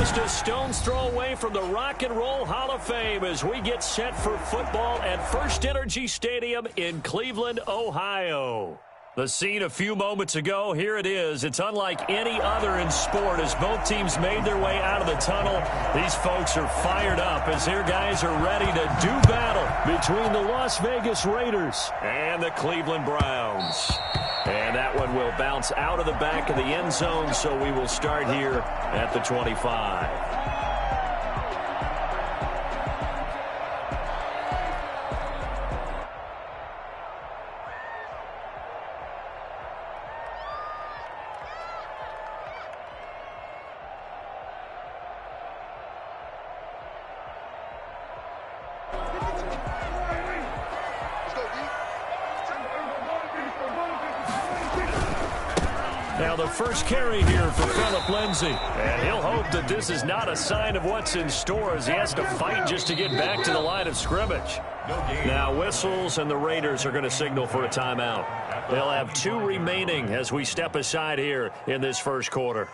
Just a stone's throw away from the Rock and Roll Hall of Fame as we get set for football at First Energy Stadium in Cleveland, Ohio. The scene a few moments ago, here it is. It's unlike any other in sport as both teams made their way out of the tunnel. These folks are fired up as their guys are ready to do battle between the Las Vegas Raiders and the Cleveland Browns. And that one will bounce out of the back of the end zone, so we will start here at the 25. Now the first carry here for Phillip Lindsay. And he'll hope that this is not a sign of what's in store as he has to fight just to get back to the line of scrimmage. Now whistles and the Raiders are going to signal for a timeout. They'll have 2 remaining as we step aside here in this first quarter.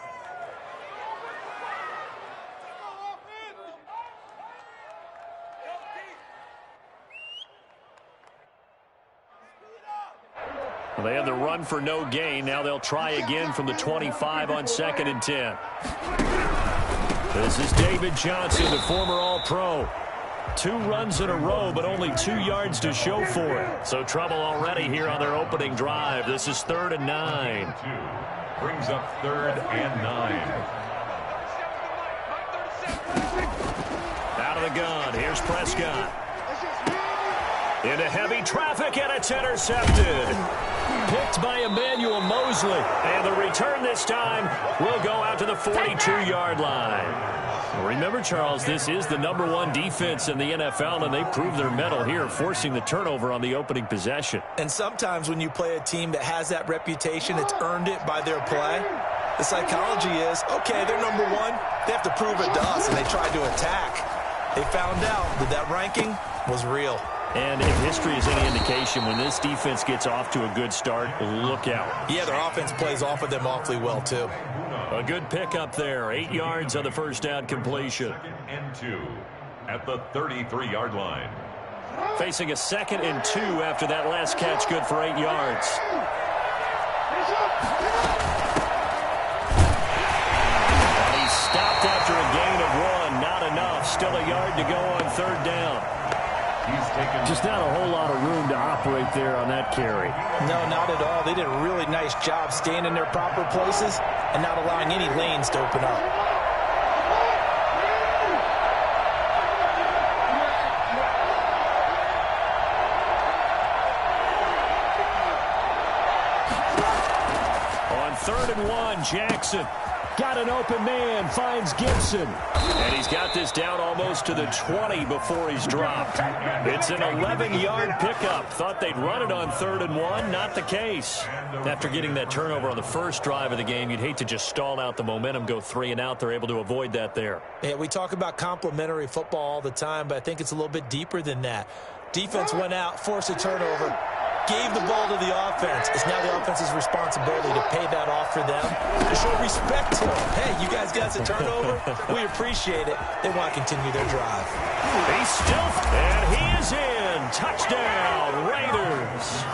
They had the run for no gain. Now they'll try again from the 25 on 2nd and 10. This is David Johnson, the former All-Pro. 2 runs in a row, but only 2 yards to show for it. So trouble already here on their opening drive. This is 3rd and 9. Brings up 3rd and 9. Out of the gun. Here's Prescott. Into heavy traffic, and it's intercepted. Picked by Emmanuel Mosley. And the return this time will go out to the 42-yard line. Remember, Charles, this is the #1 defense in the NFL, and they prove their mettle here, forcing the turnover on the opening possession. And sometimes when you play a team that has that reputation, it's earned it by their play. The psychology is, okay, they're #1. They have to prove it to us, and they tried to attack. They found out that that ranking was real. And if history is any indication, when this defense gets off to a good start, look out. Yeah, their offense plays off of them awfully well, too. A good pickup there. 8 yards on the first down completion. 2nd and 2 at the 33-yard line. Facing a 2nd and 2 after that last catch, good for 8 yards. And he's stopped after a gain of 1. Not enough. Still a yard to go on 3rd down. Just not a whole lot of room to operate there on that carry. No, not at all. They did a really nice job staying in their proper places and not allowing any lanes to open up. On 3rd and 1, Jackson. Got an open man, finds Gibson. And he's got this down almost to the 20 before he's dropped. It's an 11-yard pickup. Thought they'd run it on 3rd and 1. Not the case. After getting that turnover on the first drive of the game, you'd hate to just stall out the momentum, go 3 and out. They're able to avoid that there. Yeah, we talk about complementary football all the time, but I think it's a little bit deeper than that. Defense went out, forced a turnover, gave the ball to the offense. It's now the offense's responsibility to pay that off for them, to show respect to them. Hey, you guys got us a turnover? We appreciate it. They want to continue their drive. He's stuffed, and he is in. Touchdown, Raiders.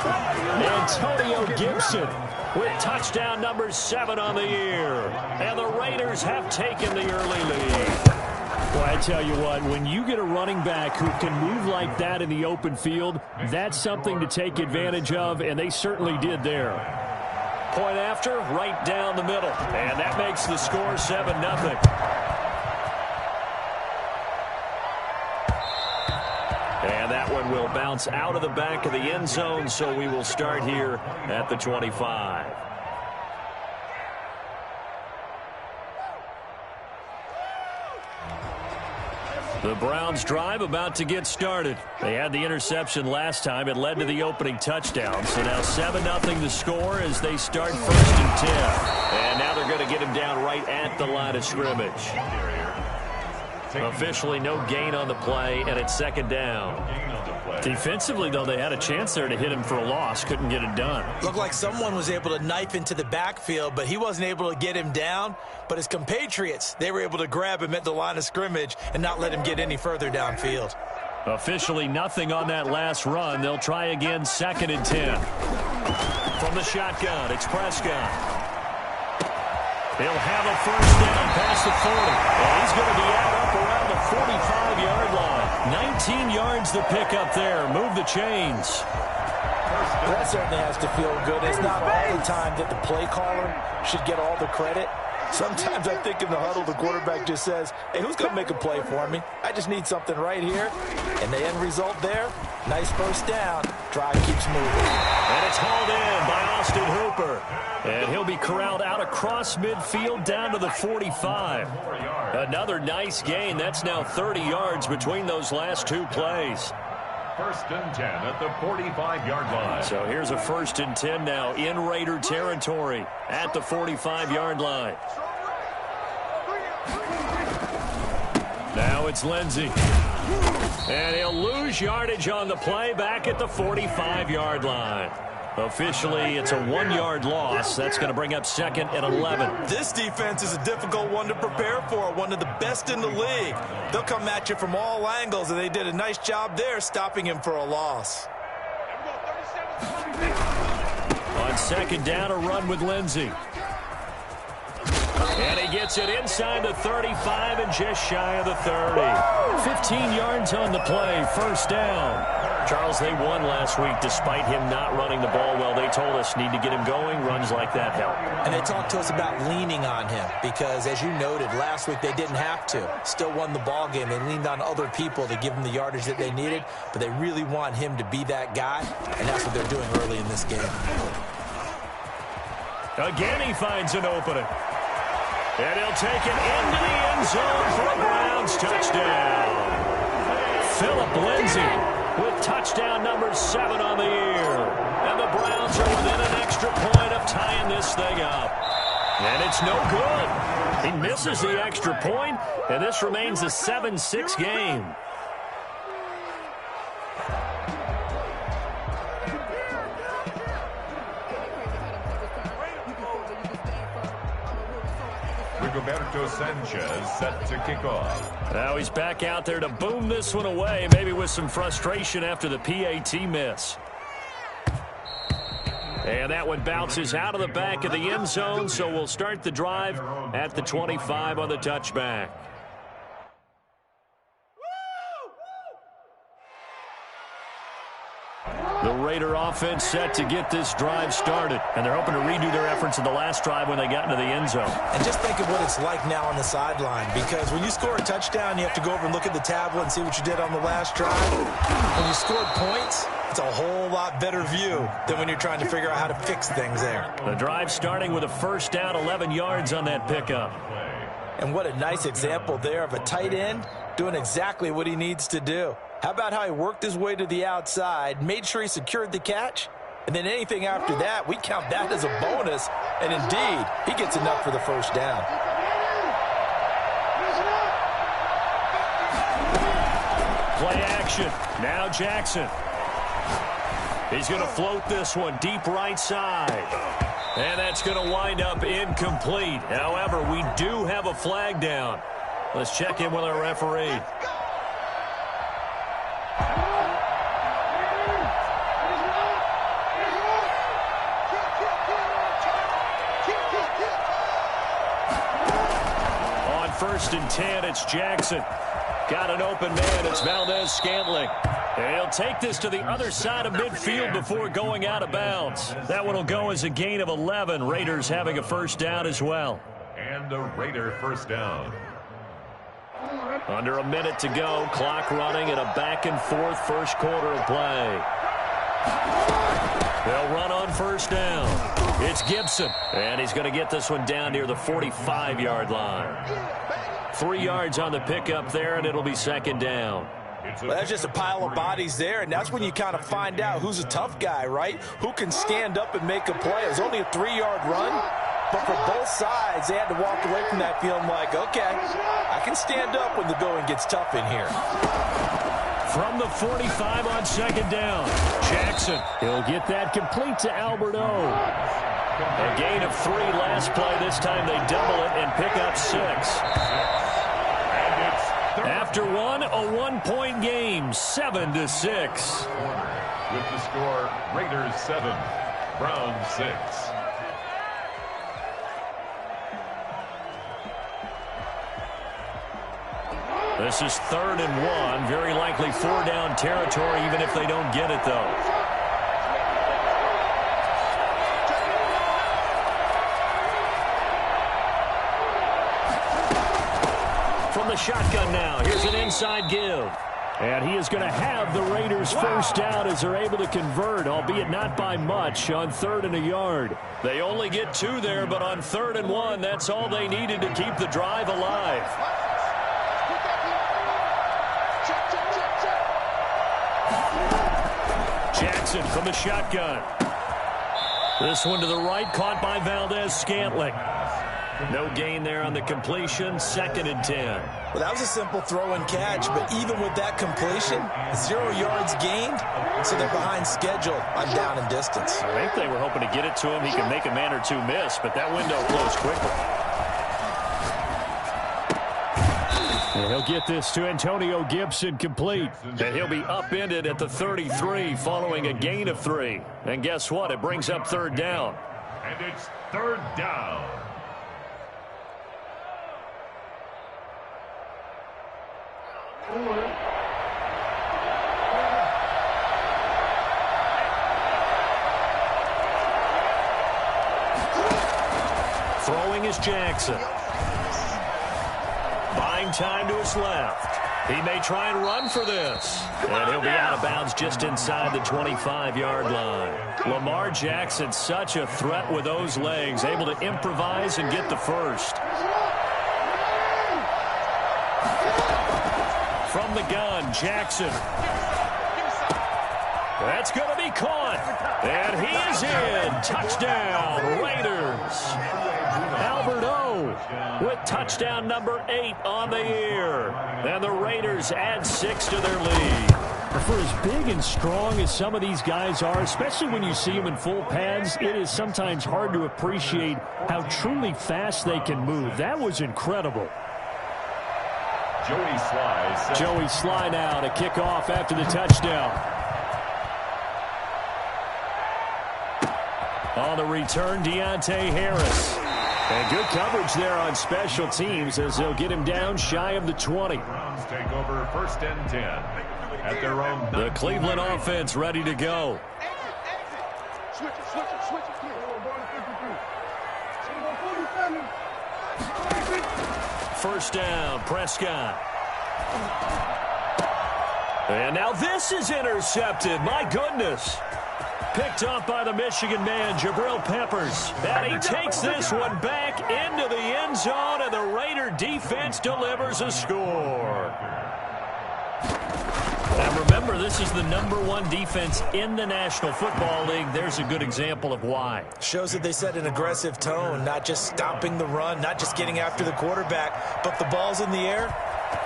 Antonio Gibson with touchdown number 7 on the year. And the Raiders have taken the early lead. Well, I tell you what, when you get a running back who can move like that in the open field, that's something to take advantage of, and they certainly did there. Point after, right down the middle, and that makes the score 7-0. And that one will bounce out of the back of the end zone, so we will start here at the 25. The Browns drive about to get started. They had the interception last time. It led to the opening touchdown. So now 7-0 the score as they start 1st and 10. And now they're going to get him down right at the line of scrimmage. Officially no gain on the play, and it's 2nd down. Defensively, though, they had a chance there to hit him for a loss. Couldn't get it done. Looked like someone was able to knife into the backfield, but he wasn't able to get him down. But his compatriots, they were able to grab him at the line of scrimmage and not let him get any further downfield. Officially nothing on that last run. They'll try again, 2nd and 10. From the shotgun, it's Prescott. He'll have a first down past the 40. And he's going to be out up around the 45-yard line. 19 yards to pick up there. Move the chains. That certainly has to feel good. It's not all the time that the play caller should get all the credit. Sometimes I think in the huddle, the quarterback just says, hey, who's going to make a play for me? I just need something right here. And the end result there, nice first down. Drive keeps moving. And it's hauled in by Austin Hooper. And he'll be corralled out across midfield down to the 45. Another nice gain. That's now 30 yards between those last two plays. 1st and 10 at the 45-yard line. So here's a 1st and 10 now in Raider territory at the 45-yard line. Now it's Lindsey. And he'll lose yardage on the play back at the 45-yard line. Officially, it's a 1-yard loss. That's going to bring up 2nd and 11. This defense is a difficult one to prepare for, one of the best in the league. They'll come at you from all angles, and they did a nice job there stopping him for a loss. On 2nd down, a run with Lindsey. And he gets it inside the 35 and just shy of the 30. 15 yards on the play, 1st down. Charles, they won last week despite him not running the ball well. They told us need to get him going. Runs like that help. And they talked to us about leaning on him because, as you noted, last week they didn't have to. Still won the ball game. They leaned on other people to give them the yardage that they needed, but they really want him to be that guy, and that's what they're doing early in this game. Again, he finds an opening. And he'll take it into the end zone for a Browns touchdown. Phillip Lindsay with touchdown number 7 on the year. And the Browns are within an extra point of tying this thing up. And it's no good. He misses the extra point, and this remains a 7-6 game. Rigoberto Sanchez set to kick off. Now he's back out there to boom this one away, maybe with some frustration after the PAT miss. And that one bounces out of the back of the end zone, so we'll start the drive at the 25 on the touchback. The Raider offense set to get this drive started, and they're hoping to redo their efforts in the last drive when they got into the end zone. And just think of what it's like now on the sideline, because when you score a touchdown, you have to go over and look at the tablet and see what you did on the last drive. When you scored points, it's a whole lot better view than when you're trying to figure out how to fix things there. The drive starting with a 1st down, 11 yards on that pickup. And what a nice example there of a tight end doing exactly what he needs to do. How about how he worked his way to the outside, made sure he secured the catch, and then anything after that, we count that as a bonus, and indeed, he gets enough for the 1st down. Play action. Now Jackson. He's going to float this one deep right side. And that's going to wind up incomplete. However, we do have a flag down. Let's check in with our referee. On 1st and 10, it's Jackson. Got an open man. It's Valdez-Scantling. And he'll take this to the other side of midfield before going out of bounds. That one will go as a gain of 11. Raiders having a 1st down as well. And a Raider 1st down. Under a minute to go. Clock running in a back-and-forth first quarter of play. They'll run on 1st down. It's Gibson. And he's going to get this one down near the 45-yard line. 3 yards on the pickup there, and it'll be 2nd down. Well, that's just a pile of bodies there, and that's when you kind of find out who's a tough guy, right? Who can stand up and make a play. It was only a 3-yard run, but for both sides, they had to walk away from that feeling like, okay, I can stand up when the going gets tough in here. From the 45 on second down. Jackson, he'll get that complete to Albert O. A gain of 3 last play. This time they double it and pick up 6. After one, a 1-point game, 7-6. With the score, Raiders 7, Browns 6. This is 3rd and 1. Very likely 4-down territory, even if they don't get it, though. From the shotgun now, here's an inside give. And he is going to have the Raiders first down as they're able to convert, albeit not by much, on 3rd and a yard. They only get 2 there, but on 3rd and 1, that's all they needed to keep the drive alive. Jackson from the shotgun. This one to the right, caught by Valdez-Scantling. No gain there on the completion, 2nd and 10. Well, that was a simple throw and catch, but even with that completion, 0 yards gained, so they're behind schedule on down and distance. I think they were hoping to get it to him. He could make a man or 2 miss, but that window closed quickly. And he'll get this to Antonio Gibson complete. And he'll be upended at the 33 following a gain of 3. And guess what? It brings up 3rd down. And it's 3rd down. Throwing is Jackson. Buying time to his left. He may try and run for this. And he'll be out of bounds just inside the 25-yard line. Lamar Jackson, such a threat with those legs, able to improvise and get the first. From the gun, Jackson. That's going to be caught. And he is in. Touchdown, Raiders. Albert O with touchdown number 8 on the year. And the Raiders add 6 to their lead. For as big and strong as some of these guys are, especially when you see them in full pads, it is sometimes hard to appreciate how truly fast they can move. That was incredible. Joey Sly now to kick off after the touchdown. On the return, Deontay Harris. And good coverage there on special teams as they'll get him down shy of the 20. Browns take over 1st and 10 at their own. The Cleveland offense ready to go. First down, Prescott. And now this is intercepted. My goodness. Picked up by the Michigan man, Jabril Peppers. And he takes this one back into the end zone, and the Raider defense delivers a score. And remember, this is the #1 defense in the National Football League. There's a good example of why. Shows that they set an aggressive tone, not just stopping the run, not just getting after the quarterback, but the ball's in the air.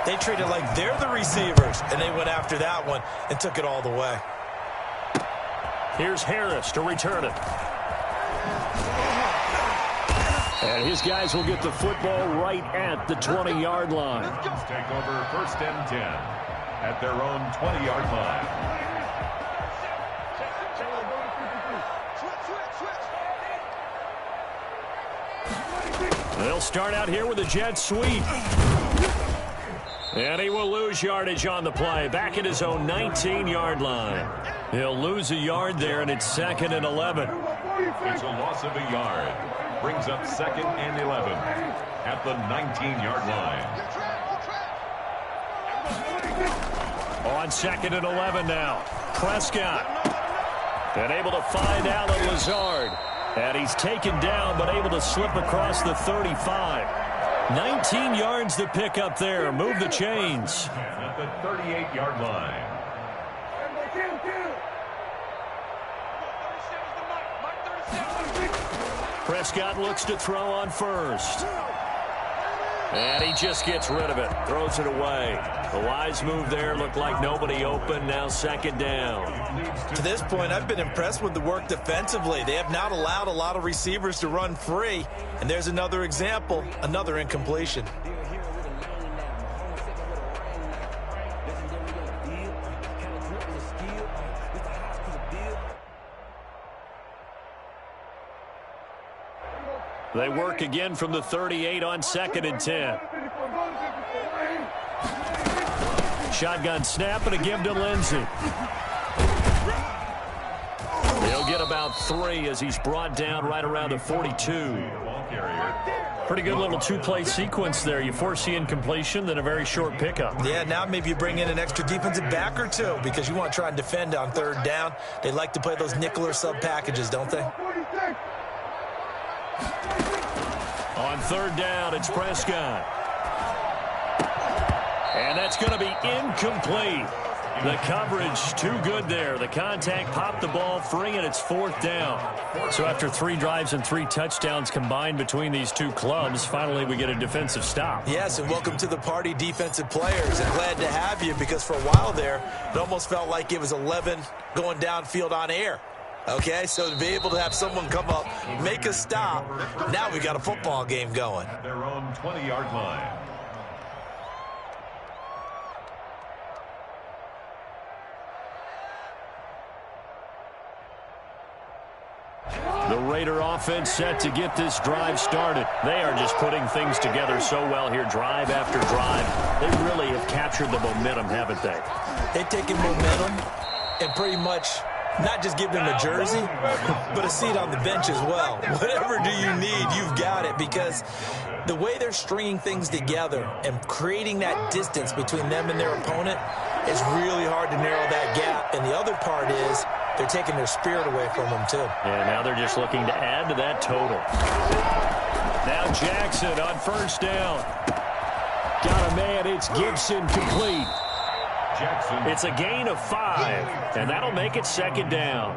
They treat it like they're the receivers, and they went after that one and took it all the way. Here's Harris to return it. And his guys will get the football right at the 20-yard line. Let's take over 1st and 10 at their own 20-yard line. They'll start out here with a jet sweep. And he will lose yardage on the play. Back at his own 19-yard line. He'll lose a yard there, and it's 2nd and 11. It's a loss of a yard. Brings up 2nd and 11 at the 19-yard line. On 2nd and 11 now. Prescott. And able to find Alan Lazard. And he's taken down, but able to slip across the 35. 19 yards to pick up there. Move the chains. At the 38-yard line. Prescott looks to throw on first. And he just gets rid of it, throws it away. The wise move there, looked like nobody open, now second down. To this point, I've been impressed with the work defensively. They have not allowed a lot of receivers to run free. And there's another example, another incompletion. They work again from the 38 on 2nd and 10. Shotgun snap and a give to Lindsey. He'll get about 3 as he's brought down right around the 42. Pretty good little two-play sequence there. You force the incompletion, then a very short pickup. Yeah, now maybe you bring in an extra defensive back or two because you want to try and defend on 3rd down. They like to play those nickel or sub packages, don't they? On 3rd down, it's Prescott. And that's going to be incomplete. The coverage too good there. The contact popped the ball free, and it's 4th down. So after 3 drives and 3 touchdowns combined between these two clubs, finally we get a defensive stop. Yes, and welcome to the party, defensive players. And glad to have you because for a while there, it almost felt like it was 11 going downfield on air. Okay, so to be able to have someone come up, make a stop, now we got a football game going. At their own 20-yard line. The Raider offense set to get this drive started. They are just putting things together so well here, drive after drive. They really have captured the momentum, haven't they? They've taken momentum and pretty much not just give them a jersey, but a seat on the bench as well. Whatever do you need, you've got it, because the way they're stringing things together and creating that distance between them and their opponent is really hard to narrow that gap. And the other part is they're taking their spirit away from them, too. And now they're just looking to add to that total. Now Jackson on 1st down. Got a man, it's Gibson, complete. Jackson. It's a gain of 5, and that'll make it 2nd down.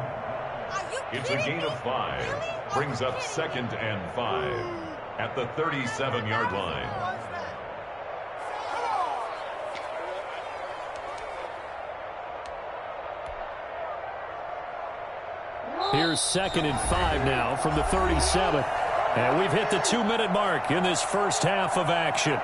It's a gain of 5. Brings up 2nd and 5 at the 37-yard line. Here's 2nd and 5 now from the 37. And we've hit the 2-minute mark in this first half of action.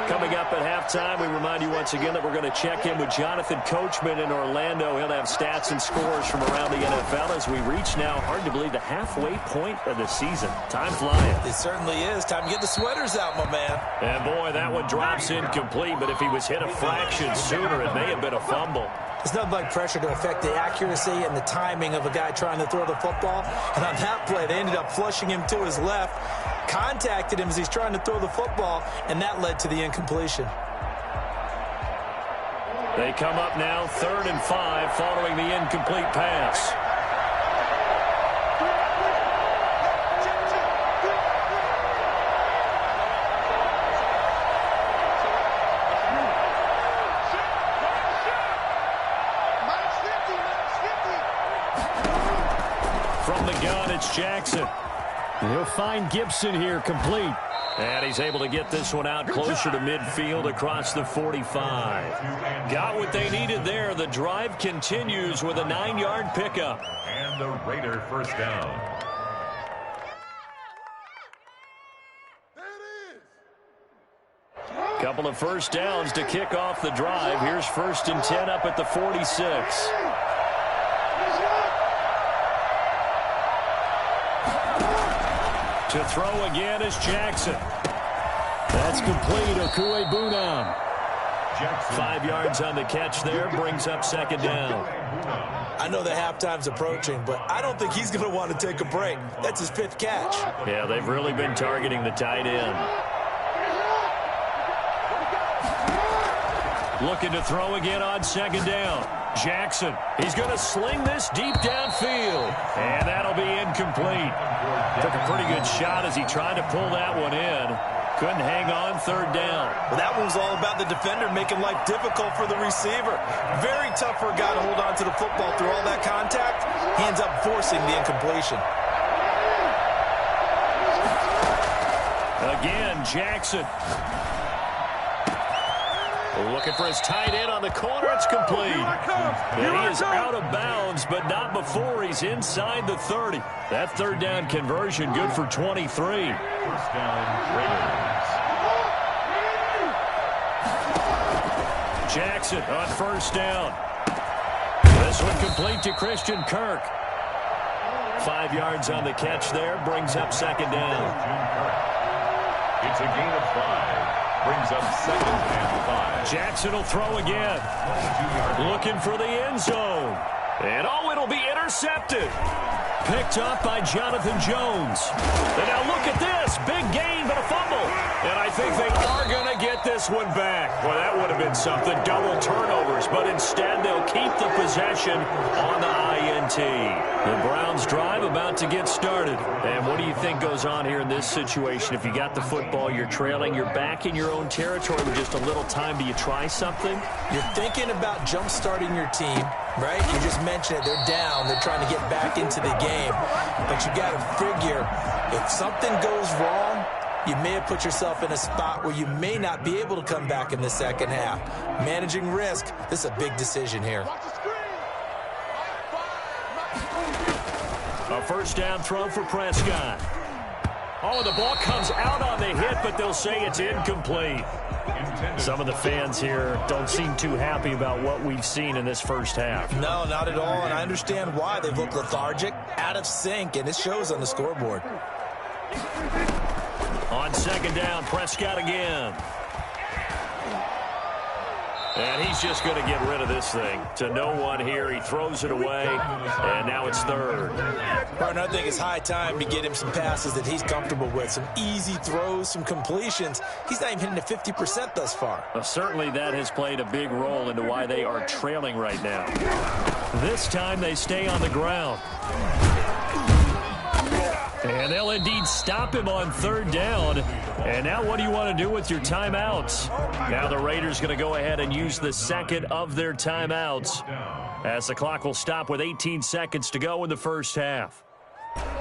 Coming up at halftime, we remind you once again that we're going to check in with Jonathan Coachman in Orlando. He'll have stats and scores from around the NFL as we reach now, hard to believe, the halfway point of the season. Time flying. It certainly is. Time to get the sweaters out, my man. And boy, that one drops incomplete, but if he was hit a fraction sooner, it may have been a fumble. It's nothing like pressure to affect the accuracy and the timing of a guy trying to throw the football. And on that play, they ended up flushing him to his left, contacted him as he's trying to throw the football, and that led to the incompletion. They come up now 3rd and 5 following the incomplete pass. From the gun, it's Jackson. He'll find Gibson here, complete. And he's able to get this one out closer to midfield across the 45. Got what they needed there. The drive continues with a 9-yard pickup. And the Raider 1st down. Couple of 1st downs to kick off the drive. Here's 1st and 10 up at the 46. To throw again is Jackson. That's complete. Okuegbunam. 5 yards on the catch there. Brings up 2nd down. I know the halftime's approaching, but I don't think he's going to want to take a break. That's his 5th catch. Yeah, they've really been targeting the tight end. Looking to throw again on 2nd down. Jackson, he's going to sling this deep downfield. And that'll be incomplete. Took a pretty good shot as he tried to pull that one in. Couldn't hang on 3rd down. Well, that one was all about the defender making life difficult for the receiver. Very tough for a guy to hold on to the football through all that contact. He ends up forcing the incompletion. again. Jackson. Looking for his tight end on the corner. It's complete. And he is out of bounds, but not before he's inside the 30. That third down conversion good for 23. First down, Raiders. Jackson on first down. This one complete to Christian Kirk. 5 yards on the catch there. Brings up second down. It's a gain of 5. Brings up second and 5. Jackson will throw again. Looking for the end zone. And it'll be intercepted. Picked up by Jonathan Jones. And now look at this. Big gain, but a fumble. And I think they are going to get this one back. Well, that would have been something. Double turnovers. But instead, they'll keep the possession on the INT. The Browns drive about to get started. And what do you think goes on here in this situation? If you got the football, you're trailing, you're back in your own territory with just a little time. Do you try something? You're thinking about jump-starting your team, right? You just mentioned it. They're down. They're trying to get back into the game. But you got to figure, if something goes wrong, you may have put yourself in a spot where you may not be able to come back in the second half. Managing risk, this is a big decision here. A first down throw for Prescott. Oh, the ball comes out on the hit, but they'll say it's incomplete. Some of the fans here don't seem too happy about what we've seen in this first half. No, not at all, and I understand why. They've looked lethargic, out of sync, and it shows on the scoreboard. On second down, Prescott again. And he's just going to get rid of this thing. To no one here. He throws it away, and now it's third. Partner, I think it's high time to get him some passes that he's comfortable with. Some easy throws, some completions. He's not even hitting the 50% thus far. Well, certainly that has played a big role into why they are trailing right now. This time they stay on the ground. And they'll indeed stop him on third down. And now what do you want to do with your timeouts? Now the Raiders going to go ahead and use the second of their timeouts as the clock will stop with 18 seconds to go in the first half.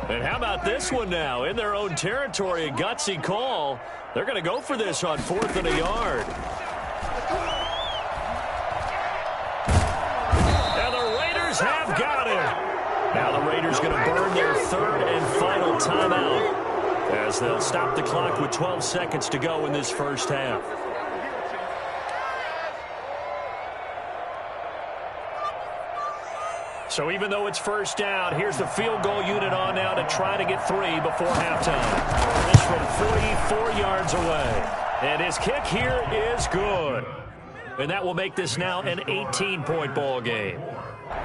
And how about this one now? In their own territory, a gutsy call. They're going to go for this on 4th and a yard. And the Raiders have got it. Now the Raiders going to burn their third and final timeout as they'll stop the clock with 12 seconds to go in this first half. So even though it's first down, here's the field goal unit on now to try to get 3 before halftime. This from 44 yards away. And his kick here is good. And that will make this now an 18-point ball game.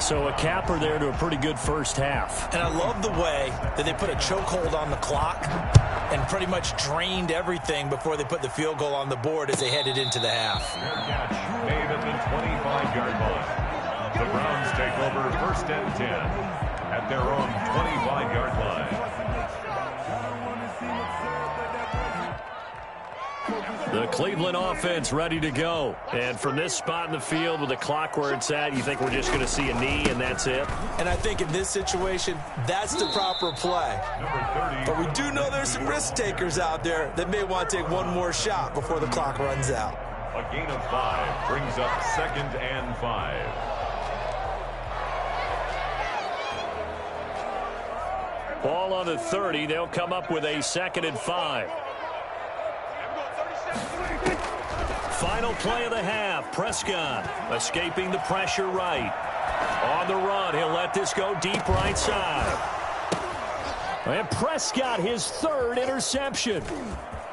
So a capper there to a pretty good first half. And I love the way that they put a chokehold on the clock and pretty much drained everything before they put the field goal on the board as they headed into the half. Catch made at the 25-yard line. The Browns take over first and 10 at their own 25-yard line. The Cleveland offense ready to go. And from this spot in the field with the clock where it's at, you think we're just going to see a knee and that's it? And I think in this situation, that's the proper play. But we do know there's some risk takers out there that may want to take one more shot before the clock runs out. A gain of 5 brings up second and 5. Ball on the 30. They'll come up with a second and 5. Final play of the half. Prescott escaping the pressure right. On the run, he'll let this go deep right side. And Prescott, his third interception.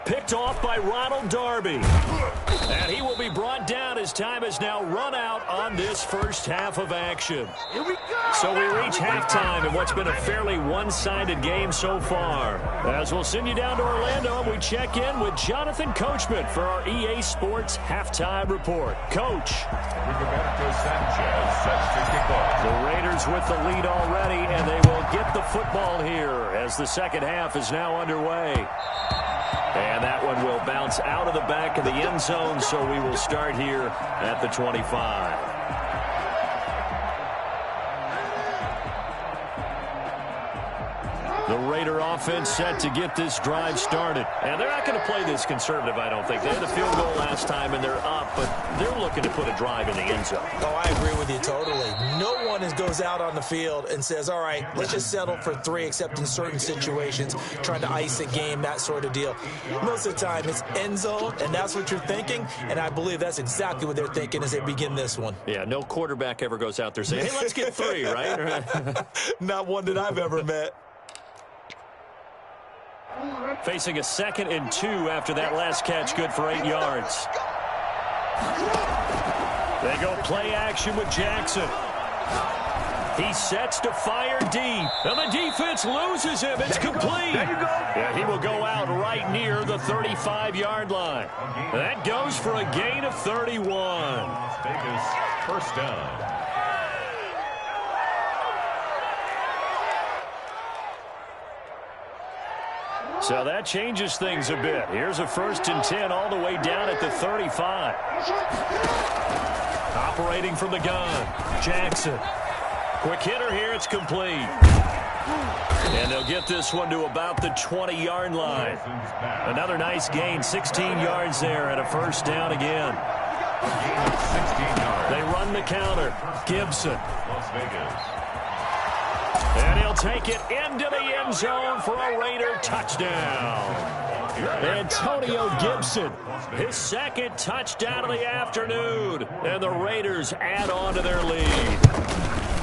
Picked off by Ronald Darby. And he will be brought down as time has now run out on this first half of action. Here we go. So we reach halftime in what's been a fairly one-sided game so far. As we'll send you down to Orlando, and we check in with Jonathan Coachman for our EA Sports Halftime Report. Coach. Roberto Sanchez sets to kick off. The Raiders with the lead already, and they will get the football here as the second half is now underway. And that one will bounce out of the back of the end zone, so we will start here at the 25. The Raider offense set to get this drive started. And they're not going to play this conservative, I don't think. They had a field goal last time, and they're up, but they're looking to put a drive in the end zone. Oh, I agree with you totally. No one goes out on the field and says, all right, let's just settle for 3, except in certain situations, trying to ice a game, that sort of deal. Most of the time, it's end zone, and that's what you're thinking, and I believe that's exactly what they're thinking as they begin this one. Yeah, no quarterback ever goes out there saying, hey, let's get 3, right? Not one that I've ever met. Facing a 2nd and 2 after that last catch, good for 8 yards. They go play action with Jackson. He sets to fire deep, and the defense loses him. It's complete. There you go. Yeah, he will go out right near the 35-yard line. That goes for a gain of 31. Las Vegas, first down. So that changes things a bit. Here's a 1st and 10 all the way down at the 35. Operating from the gun, Jackson. Quick hitter here, it's complete. And they'll get this one to about the 20-yard line. Another nice gain, 16 yards there and a 1st down again. They run the counter. Gibson. Las Vegas. And he'll take it into the end zone for a Raider touchdown. Antonio Gibson, his 2nd touchdown of the afternoon. And the Raiders add on to their lead.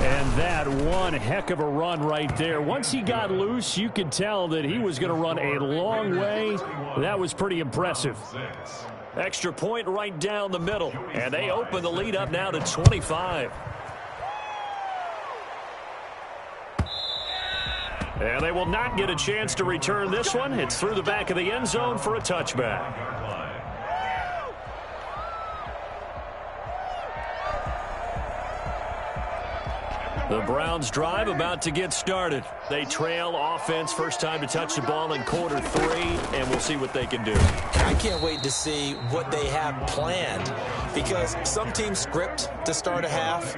And that one heck of a run right there. Once he got loose, you could tell that he was going to run a long way. That was pretty impressive. Extra point right down the middle. And they open the lead up now to 25. And they will not get a chance to return this one. It's through the back of the end zone for a touchback. The Browns drive about to get started. They trail offense, first time to touch the ball in quarter 3, and we'll see what they can do. I can't wait to see what they have planned, because some teams script to start a half.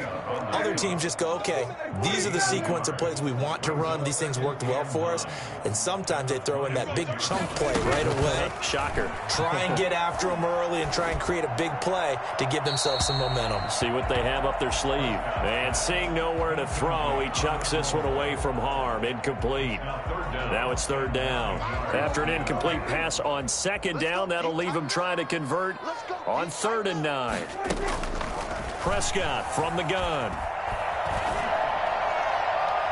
Other teams just go, okay, these are the sequence of plays we want to run. These things worked well for us. And sometimes they throw in that big chunk play right away. Shocker. Try and get after them early and try and create a big play to give themselves some momentum. See what they have up their sleeve. And seeing nowhere to throw, he chucks this one away from harm. Incomplete. Now it's 3rd down. After an incomplete pass on 2nd down, that'll leave him trying to convert on 3rd and 9. Prescott from the gun.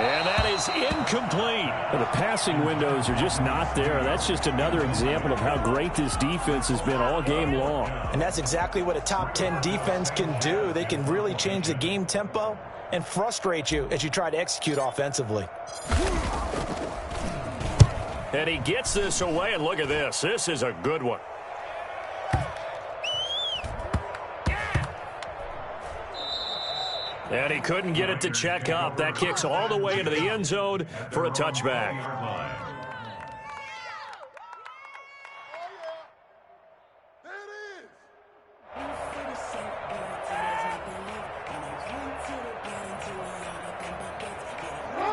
And that is incomplete. Well, the passing windows are just not there. That's just another example of how great this defense has been all game long. And that's exactly what a top 10 defense can do. They can really change the game tempo and frustrate you as you try to execute offensively. And he gets this away, and look at this. This is a good one. And he couldn't get it to check up. That kicks all the way into the end zone for a touchback.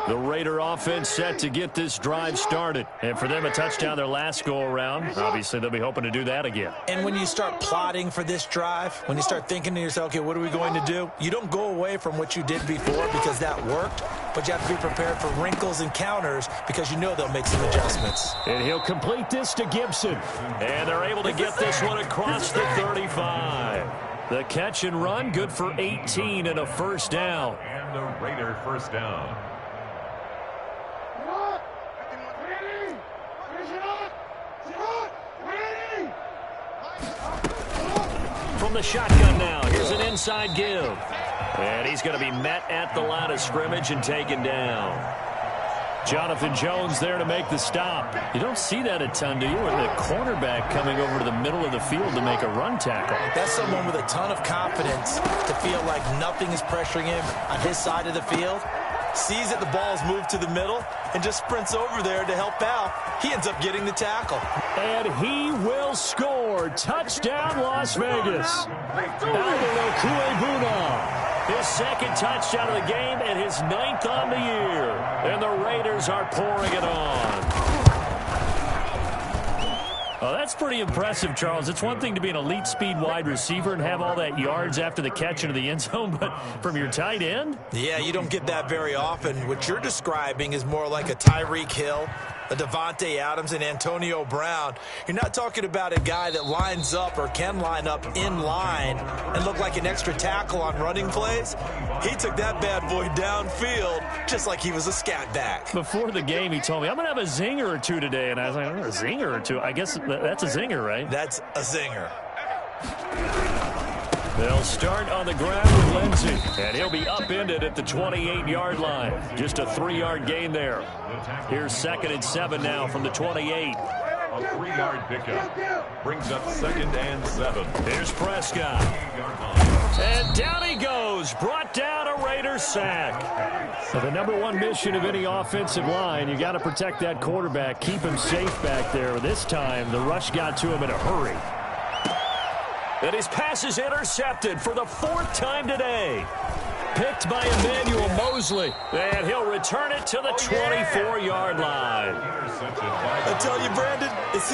The Raider offense set to get this drive started. And for them, a touchdown their last go-around. Obviously, they'll be hoping to do that again. And when you start plotting for this drive, when you start thinking to yourself, okay, what are we going to do? You don't go away from what you did before because that worked, but you have to be prepared for wrinkles and counters because you know they'll make some adjustments. And he'll complete this to Gibson. And they're able to get this one across the 35. The catch and run, good for 18 and a 1st down. And the Raider 1st down. From the shotgun now, here's an inside give. And he's going to be met at the line of scrimmage and taken down. Jonathan Jones there to make the stop. You don't see that a ton, do you? With the cornerback coming over to the middle of the field to make a run tackle. That's someone with a ton of confidence to feel like nothing is pressuring him on his side of the field. Sees that the ball's moved to the middle and just sprints over there to help out. He ends up getting the tackle. And he will score. Touchdown, Las Vegas. His second touchdown of the game and his 9th on the year. And the Raiders are pouring it on. Well, that's pretty impressive, Charles. It's one thing to be an elite speed wide receiver and have all that yards after the catch into the end zone, but from your tight end? Yeah, you don't get that very often. What you're describing is more like a Tyreek Hill, a Devontae Adams, and Antonio Brown. You're not talking about a guy that lines up or can line up in line and look like an extra tackle on running plays. He took that bad boy downfield just like he was a scat back. Before the game, he told me, I'm going to have a zinger or two today. And I was like, a zinger or two? I guess that's a zinger, right? That's a zinger. They'll start on the ground with Lindsey, and he'll be upended at the 28-yard line. Just a 3-yard gain there. Here's 2nd and 7 now from the 28. A 3-yard pickup brings up 2nd and 7. Here's Prescott. And down he goes. Brought down a Raiders sack. So the number one mission of any offensive line, you got to protect that quarterback, keep him safe back there. This time, the rush got to him in a hurry. And his pass is intercepted for the 4th time today. Picked by Emmanuel Mosley. And he'll return it to the 24-yard line. I tell you, Brandon, it's